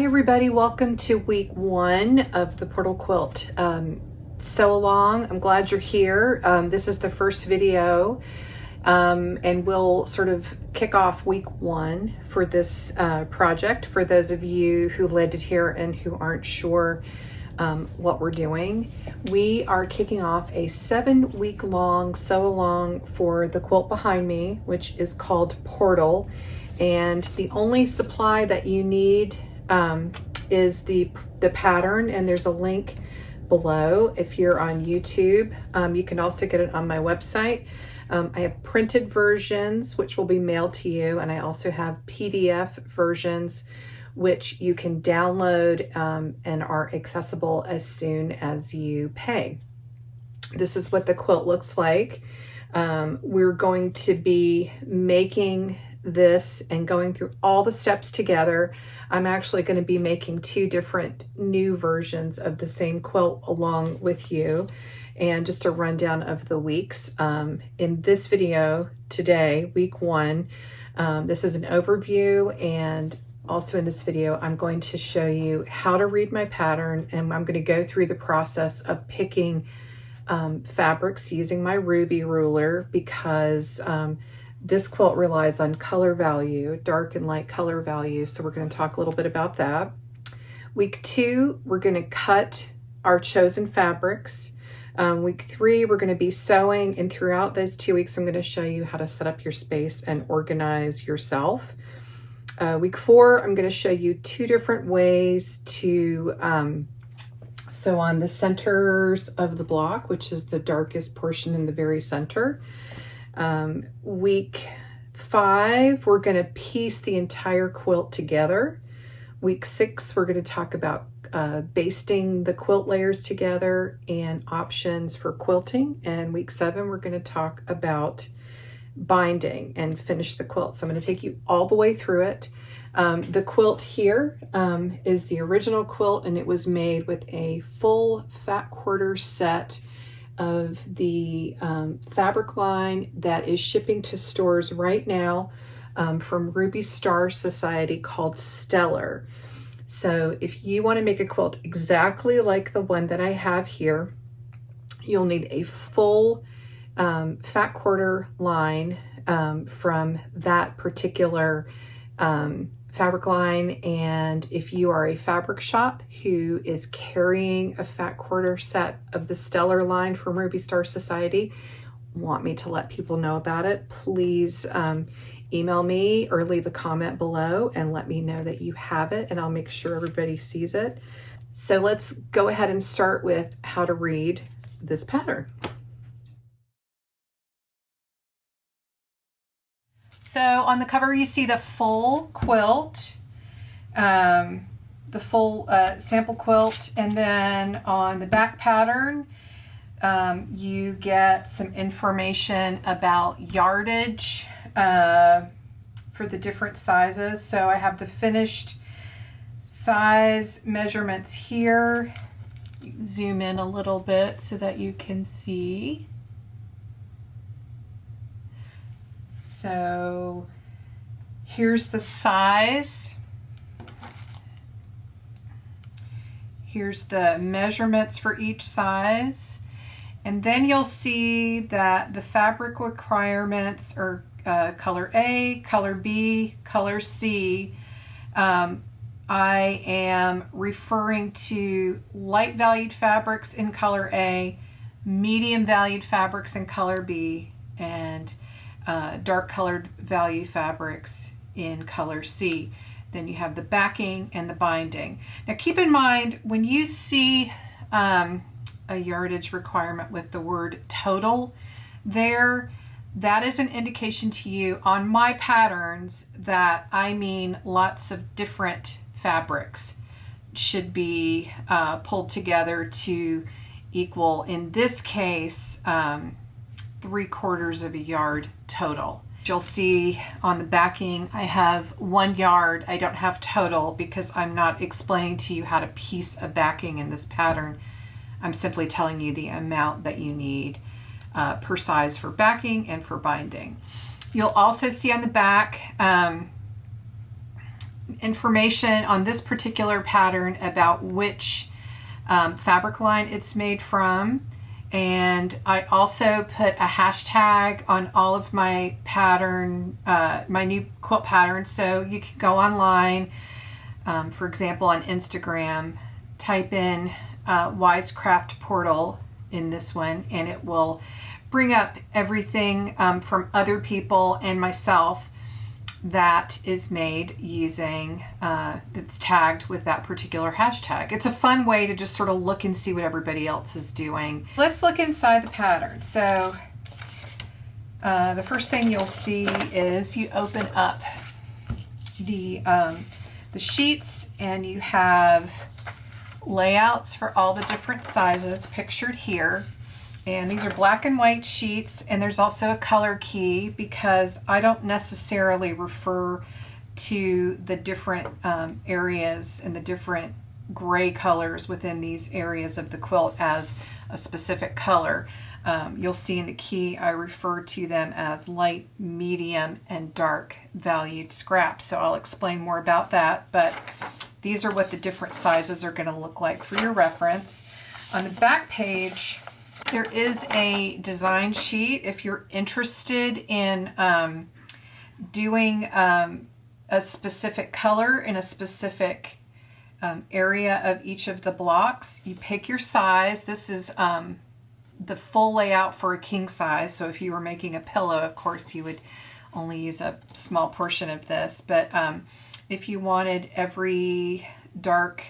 Hi everybody, welcome to week 1 of the Portal Quilt Sewalong. I'm glad you're here. This is the first video and we'll sort of kick off week 1 for this project for those of you who landed here and who aren't sure what we're doing. We are kicking off a 7-week long sew along for the quilt behind me, which is called Portal, and the only supply that you need is the pattern, and there's a link below if you're on YouTube. You can also get it on my website. I have printed versions which will be mailed to you, and I also have PDF versions which you can download and are accessible as soon as you pay. This is what the quilt looks like. We're going to be making this and going through all the steps together. I'm actually going to be making 2 different new versions of the same quilt along with you, and just a rundown of the weeks. In this video today, week 1, this is an overview, and also in this video I'm going to show you how to read my pattern, and I'm going to go through the process of picking fabrics using my ruby ruler, because this quilt relies on color value, dark and light color value, so we're going to talk a little bit about that. Week 2, we're going to cut our chosen fabrics. Week 3, we're going to be sewing, and throughout those 2 weeks I'm going to show you how to set up your space and organize yourself. Week 4, I'm going to show you 2 different ways to sew on the centers of the block, which is the darkest portion in the very center. Week 5, we're going to piece the entire quilt together. Week 6, we're going to talk about basting the quilt layers together and options for quilting. And week 7, we're going to talk about binding and finish the quilt. So I'm going to take you all the way through it. The quilt here is the original quilt, and it was made with a full fat quarter set of the fabric line that is shipping to stores right now from Ruby Star Society, called Stellar. So if you want to make a quilt exactly like the one that I have here, you'll need a full fat quarter line from that particular fabric line. And if you are a fabric shop who is carrying a fat quarter set of the Stellar line from Ruby Star Society, want me to let people know about it, please email me or leave a comment below and let me know that you have it, and I'll make sure everybody sees it. So let's go ahead and start with how to read this pattern. So on the cover you see the full quilt, the full sample quilt, and then on the back pattern you get some information about yardage for the different sizes. So I have the finished size measurements here. Zoom in a little bit so that you can see. So here's the size. Here's the measurements for each size. And then you'll see that the fabric requirements are color A, color B, color C. I am referring to light valued fabrics in color A, medium valued fabrics in color B, and dark colored value fabrics in color C. Then you have the backing and the binding. Now keep in mind, when you see a yardage requirement with the word total there, that is an indication to you on my patterns that I mean lots of different fabrics should be pulled together to equal, in this case, 3/4 of a yard total. You'll see on the backing I have 1 yard. I don't have total because I'm not explaining to you how to piece a backing in this pattern. I'm simply telling you the amount that you need per size for backing and for binding. You'll also see on the back information on this particular pattern about which fabric line it's made from. And I also put a hashtag on all of my pattern, my new quilt patterns. So you can go online, for example, on Instagram, type in Wisecraft Portal in this one, and it will bring up everything from other people and myself that is made using, that's tagged with that particular hashtag. It's a fun way to just sort of look and see what everybody else is doing. Let's look inside the pattern. So the first thing you'll see is you open up the sheets, and you have layouts for all the different sizes pictured here. And these are black and white sheets, and there's also a color key because I don't necessarily refer to the different areas and the different gray colors within these areas of the quilt as a specific color. You'll see in the key I refer to them as light, medium, and dark valued scraps. So I'll explain more about that, but these are what the different sizes are going to look like for your reference. On the back page, there is a design sheet if you're interested in doing a specific color in a specific area of each of the blocks. You pick your size. This is the full layout for a king size. So if you were making a pillow, of course, you would only use a small portion of this. But if you wanted every dark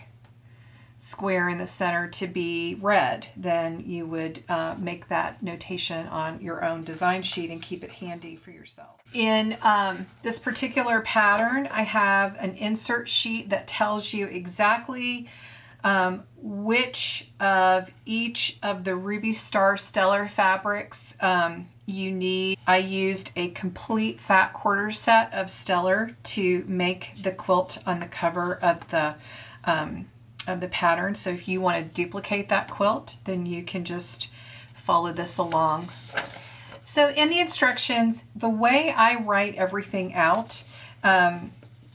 square in the center to be red, then you would make that notation on your own design sheet and keep it handy for yourself. In this particular pattern, I have an insert sheet that tells you exactly which of each of the Ruby Star Stellar fabrics you need. I used a complete fat quarter set of Stellar to make the quilt on the cover of the pattern. So if you want to duplicate that quilt, then you can just follow this along. So in the instructions, the way I write everything out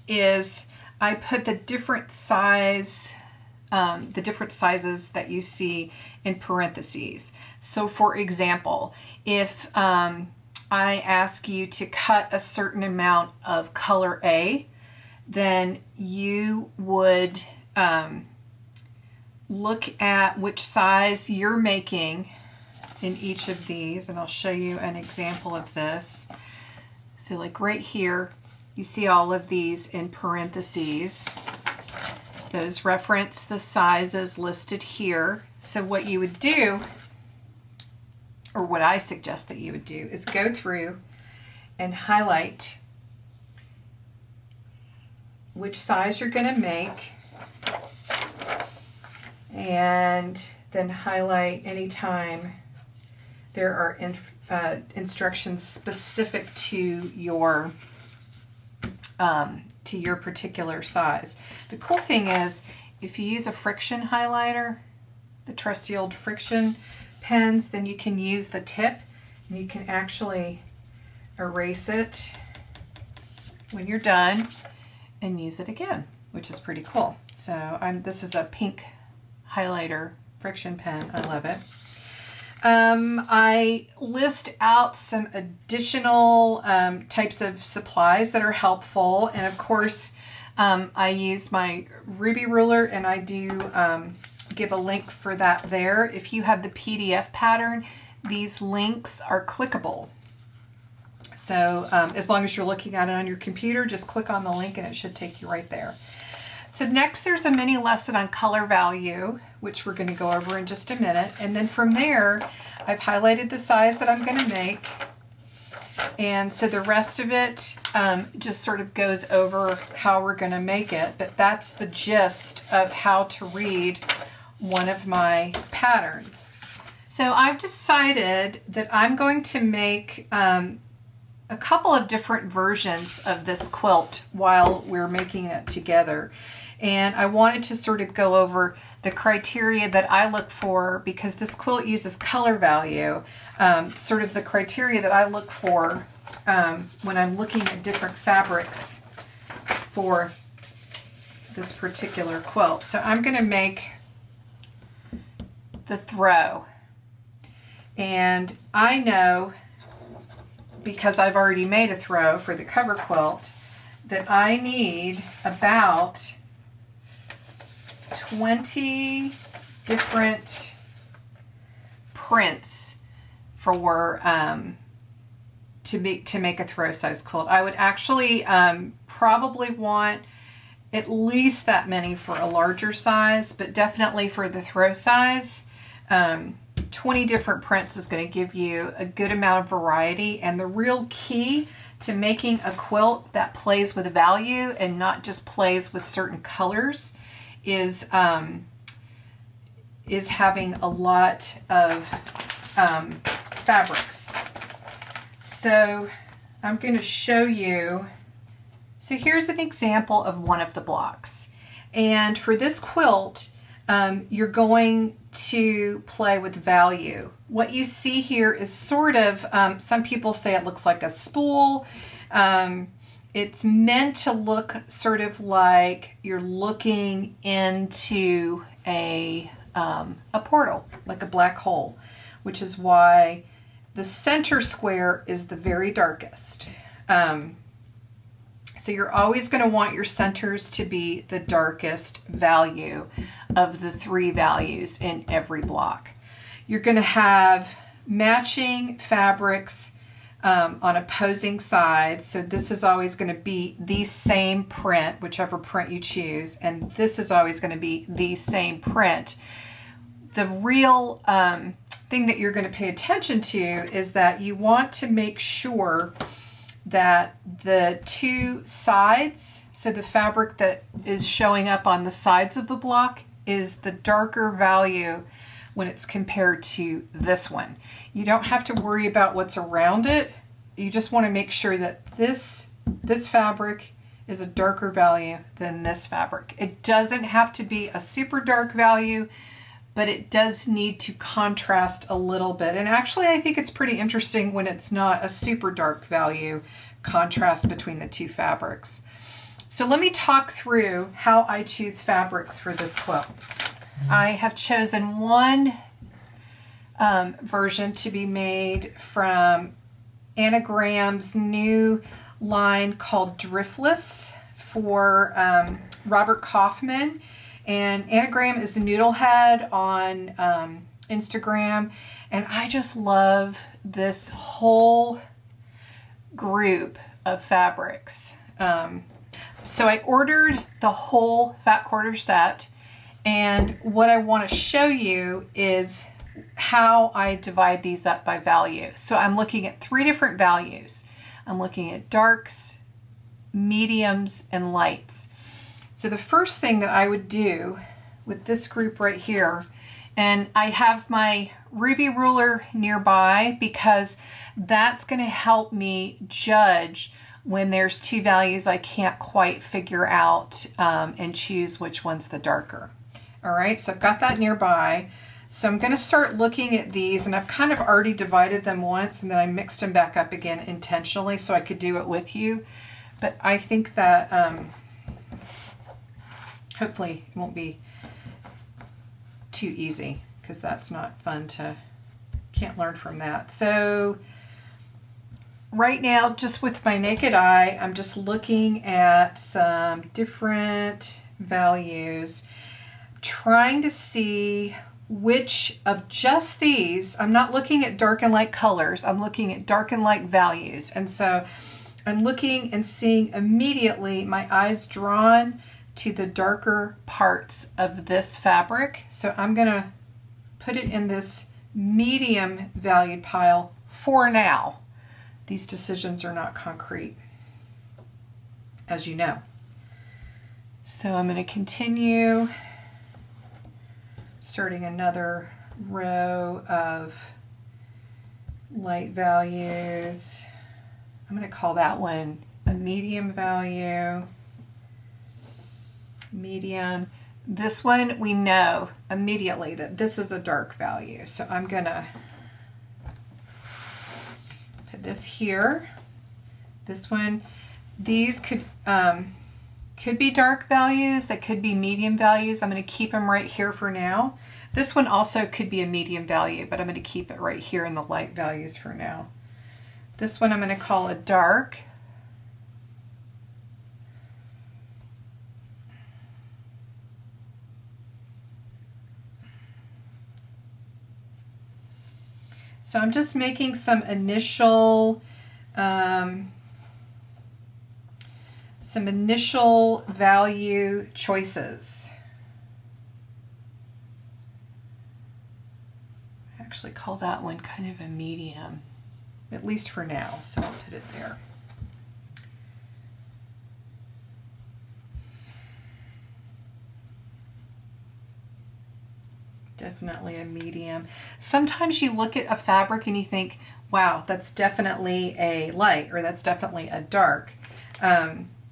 is I put the different sizes that you see in parentheses. So for example, if I ask you to cut a certain amount of color A, then you would look at which size you're making in each of these, and I'll show you an example of this. So like right here, you see all of these in parentheses. Those reference the sizes listed here. So what you would do, or what I suggest that you would do, is go through and highlight which size you're going to make, and then highlight anytime there are instructions specific to your particular size. The cool thing is, if you use a friction highlighter, the trusty old friction pens, then you can use the tip and you can actually erase it when you're done and use it again, which is pretty cool. So this is a pink highlighter friction pen. I love it. I list out some additional types of supplies that are helpful, and of course I use my Ruby ruler, and I do give a link for that there. If you have the PDF pattern, these links are clickable. So as long as you're looking at it on your computer, just click on the link and it should take you right there. So next there's a mini lesson on color value, which we're going to go over in just a minute. And then from there, I've highlighted the size that I'm going to make. And so the rest of it just sort of goes over how we're going to make it. But that's the gist of how to read one of my patterns. So I've decided that I'm going to make a couple of different versions of this quilt while we're making it together. And I wanted to sort of go over the criteria that I look for, because this quilt uses color value, sort of the criteria that I look for when I'm looking at different fabrics for this particular quilt. So I'm going to make the throw. And I know, because I've already made a throw for the cover quilt, that I need about 20 different prints for to make a throw size quilt. I would actually probably want at least that many for a larger size, but definitely for the throw size, 20 different prints is going to give you a good amount of variety. And the real key to making a quilt that plays with value and not just plays with certain colors is having a lot of fabrics. So I'm going to show you. So here's an example of one of the blocks. And for this quilt, you're going to play with value. What you see here is sort of, some people say it looks like a spool. It's meant to look sort of like you're looking into a portal, like a black hole, which is why the center square is the very darkest. So you're always going to want your centers to be the darkest value of the 3 values in every block. You're going to have matching fabrics on opposing sides. So this is always going to be the same print, whichever print you choose, and this is always going to be the same print. The real thing that you're going to pay attention to is that you want to make sure that the 2 sides, so the fabric that is showing up on the sides of the block, is the darker value when it's compared to this one. You don't have to worry about what's around it. You just want to make sure that this fabric is a darker value than this fabric. It doesn't have to be a super dark value, but it does need to contrast a little bit. And actually, I think it's pretty interesting when it's not a super dark value contrast between the 2 fabrics. So let me talk through how I choose fabrics for this quilt. I have chosen one version to be made from Anagram's new line called Driftless for Robert Kaufman. And Anagram is the noodlehead on Instagram. And I just love this whole group of fabrics. So I ordered the whole fat quarter set. And what I want to show you is how I divide these up by value. So I'm looking at 3 different values. I'm looking at darks, mediums, and lights. So the first thing that I would do with this group right here, and I have my ruby ruler nearby because that's going to help me judge when there's 2 values I can't quite figure out and choose which one's the darker. All right, so I've got that nearby. So I'm going to start looking at these, and I've kind of already divided them once, and then I mixed them back up again intentionally so I could do it with you. But I think that hopefully it won't be too easy, because that's not fun to, can't learn from that. So right now, just with my naked eye, I'm just looking at some different values, trying to see which of just these, I'm not looking at dark and light colors, I'm looking at dark and light values. And so I'm looking and seeing immediately my eyes drawn to the darker parts of this fabric. So I'm going to put it in this medium valued pile for now. These decisions are not concrete, as you know. So I'm going to continue, starting another row of light values. I'm going to call that one a medium value. Medium. This one, we know immediately that this is a dark value. So I'm going to put this here. This one, these could, Could be dark values, that could be medium values. I'm going to keep them right here for now. This one also could be a medium value, but I'm going to keep it right here in the light values for now. This one I'm going to call a dark. So I'm just making some initial value choices. I actually call that one kind of a medium, at least for now, so I'll put it there. Definitely a medium. Sometimes you look at a fabric and you think, wow, that's definitely a light, or that's definitely a dark.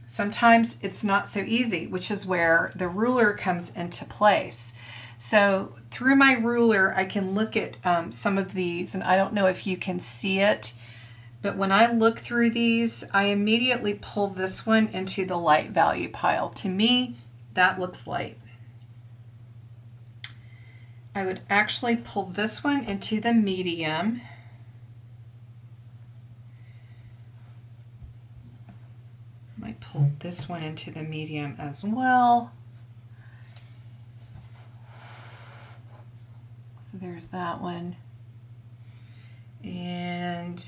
Sometimes it's not so easy, which is where the ruler comes into place. So through my ruler, I can look at some of these, and I don't know if you can see it, but when I look through these, I immediately pull this one into the light value pile. To me, that looks light. I would actually pull this one into the medium. I might pull this one into the medium as well. So there's that one. And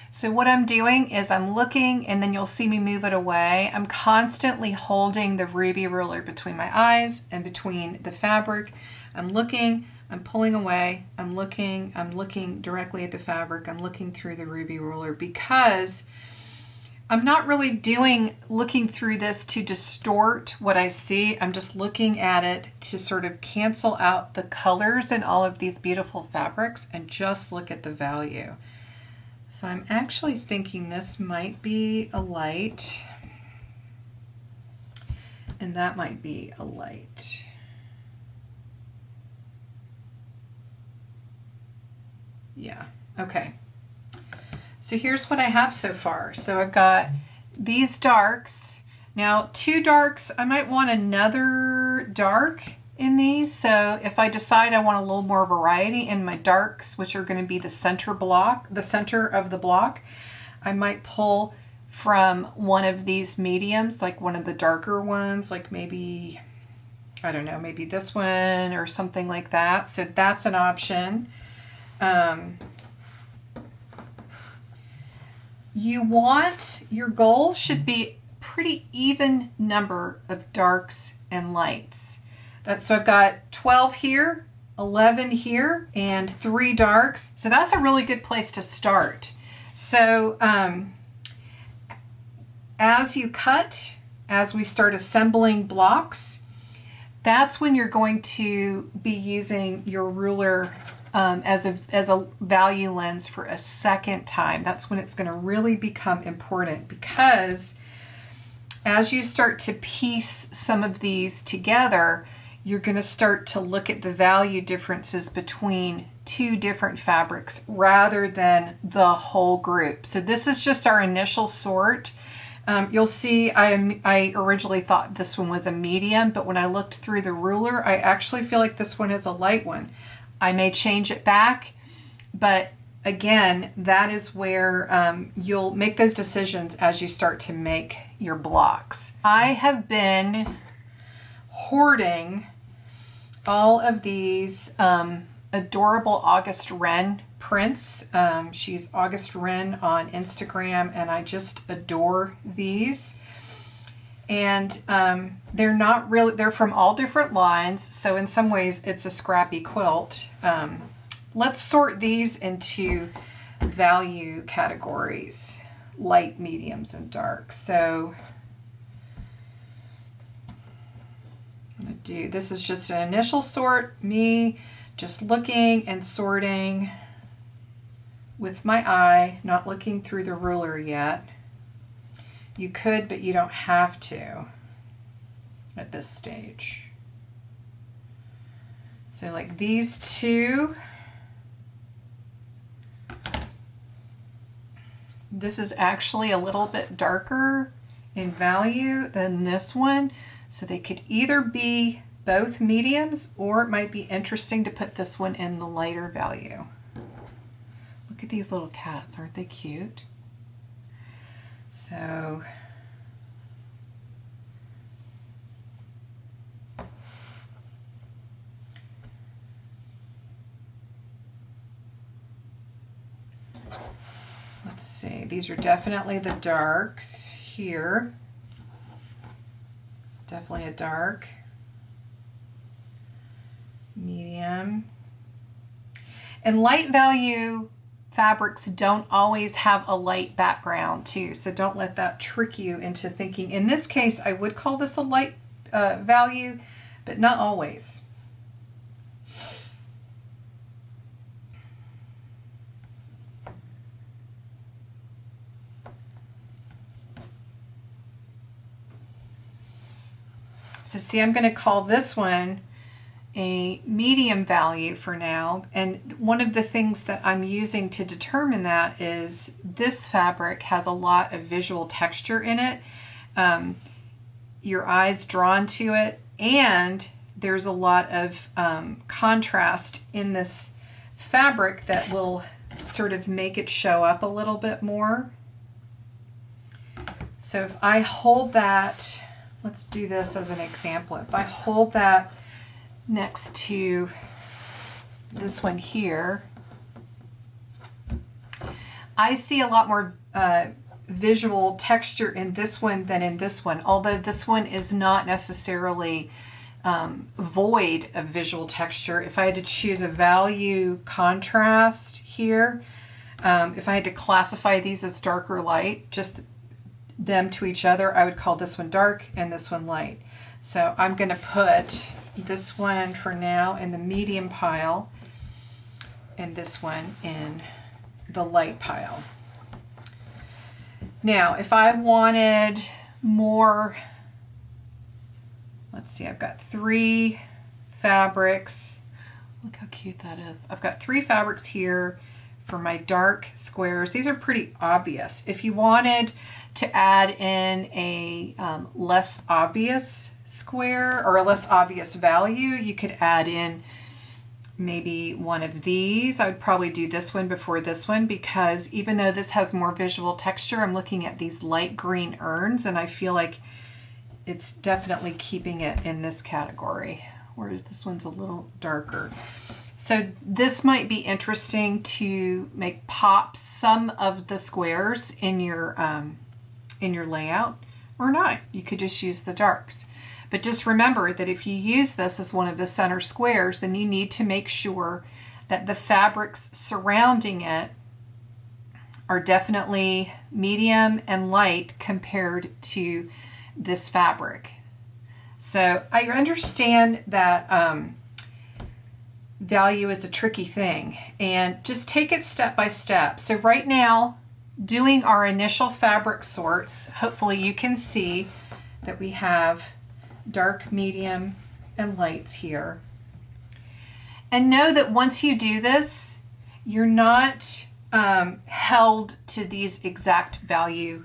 so what I'm doing is I'm looking, and then you'll see me move it away. I'm constantly holding the ruby ruler between my eyes and between the fabric. I'm looking, I'm pulling away, I'm looking directly at the fabric, I'm looking through the ruby ruler, because I'm not really looking through this to distort what I see. I'm just looking at it to sort of cancel out the colors in all of these beautiful fabrics and just look at the value. So I'm actually thinking this might be a light, and that might be a light. Yeah, okay. So here's what I have so far. So I've got these darks. Now, 2 darks, I might want another dark in these. So if I decide I want a little more variety in my darks, which are going to be the center of the block, I might pull from one of these mediums, like one of the darker ones, like maybe, I don't know, maybe this one or something like that. So that's an option. Your goal should be pretty even number of darks and lights. So I've got 12 here, 11 here, and 3 darks. So that's a really good place to start. So as you cut, as we start assembling blocks, that's when you're going to be using your ruler as a value lens for a second time. That's when it's going to really become important, because as you start to piece some of these together, you're going to start to look at the value differences between 2 different fabrics rather than the whole group. So this is just our initial sort. You'll see I originally thought this one was a medium, but when I looked through the ruler, I actually feel like this one is a light one. I may change it back, but again, that is where you'll make those decisions as you start to make your blocks. I have been hoarding all of these adorable August Wren prints. She's August Wren on Instagram, and I just adore these. And they're from all different lines, so in some ways it's a scrappy quilt. Let's sort these into value categories: light, mediums, and darks. So this is just an initial sort, me just looking and sorting with my eye, not looking through the ruler yet. You could, but you don't have to at this stage. So like these 2, this is actually a little bit darker in value than this one. So they could either be both mediums, or it might be interesting to put this one in the lighter value. Look at these little cats, aren't they cute? So let's see, these are definitely the darks here. Definitely a dark, medium. And light value fabrics don't always have a light background too, so don't let that trick you into thinking. In this case, I would call this a light value, but not always. So see, I'm going to call this one a medium value for now. And one of the things that I'm using to determine that is this fabric has a lot of visual texture in it. Your eye's drawn to it, and there's a lot of contrast in this fabric that will sort of make it show up a little bit more. So if I hold that, let's do this as an example. If I hold that next to this one here, I see a lot more visual texture in this one than in this one, although this one is not necessarily void of visual texture. If I had to choose a value contrast here, if I had to classify these as dark or light, just them to each other, I would call this one dark and this one light. So I'm going to put this one for now in the medium pile and this one in the light pile. Now, if I wanted more, let's see, I've got 3 fabrics. Look how cute that is. I've got 3 fabrics here for my dark squares. These are pretty obvious. If you wanted to add in a less obvious square or a less obvious value, you could add in maybe one of these. I would probably do this one before this one, because even though this has more visual texture, I'm looking at these light green urns and I feel like it's definitely keeping it in this category, whereas this one's a little darker. So this might be interesting to make pop some of the squares in your layout, or not. You could just use the darks. But just remember that if you use this as one of the center squares, then you need to make sure that the fabrics surrounding it are definitely medium and light compared to this fabric. So I understand that value is a tricky thing, and just take it step by step. So right now, doing our initial fabric sorts, hopefully you can see that we have dark, medium, and lights here. And know that once you do this, you're not held to these exact value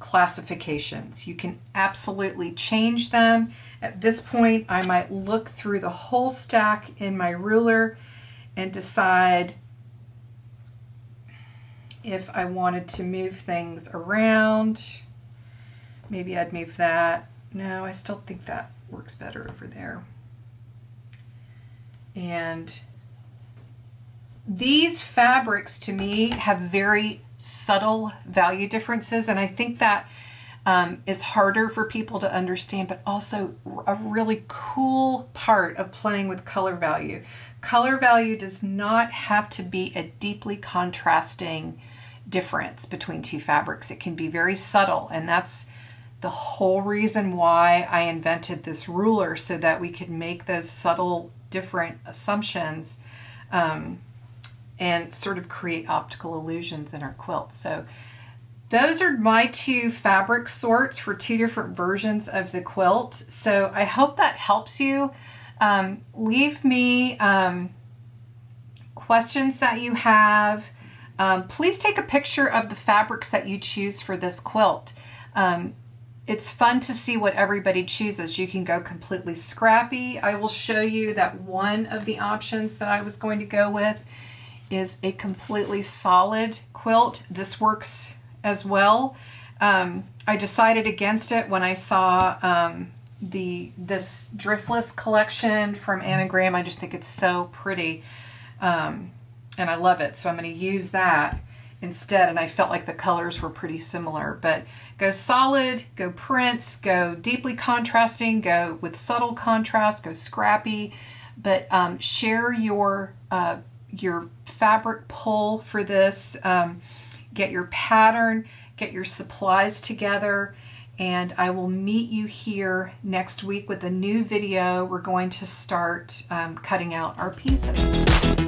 classifications. You can absolutely change them. At this point, I might look through the whole stack in my ruler and decide if I wanted to move things around. Maybe I'd move that. No, I still think that works better over there. And these fabrics to me have very subtle value differences, and I think that is harder for people to understand, but also a really cool part of playing with color value. Color value does not have to be a deeply contrasting difference between 2 fabrics. It can be very subtle, and that's the whole reason why I invented this ruler, so that we could make those subtle different assumptions and sort of create optical illusions in our quilt. So those are my 2 fabric sorts for 2 different versions of the quilt. So I hope that helps you. Leave me questions that you have. Please take a picture of the fabrics that you choose for this quilt. It's fun to see what everybody chooses. You can go completely scrappy. I will show you that one of the options that I was going to go with is a completely solid quilt. This works as well. I decided against it when I saw this driftless collection from Anagram. I just think it's so pretty, and I love it. So I'm going to use that instead, and I felt like the colors were pretty similar. But go solid, go prints, go deeply contrasting, go with subtle contrast, go scrappy, but share your fabric pull for this. Get your pattern, get your supplies together, and I will meet you here next week with a new video. We're going to start cutting out our pieces.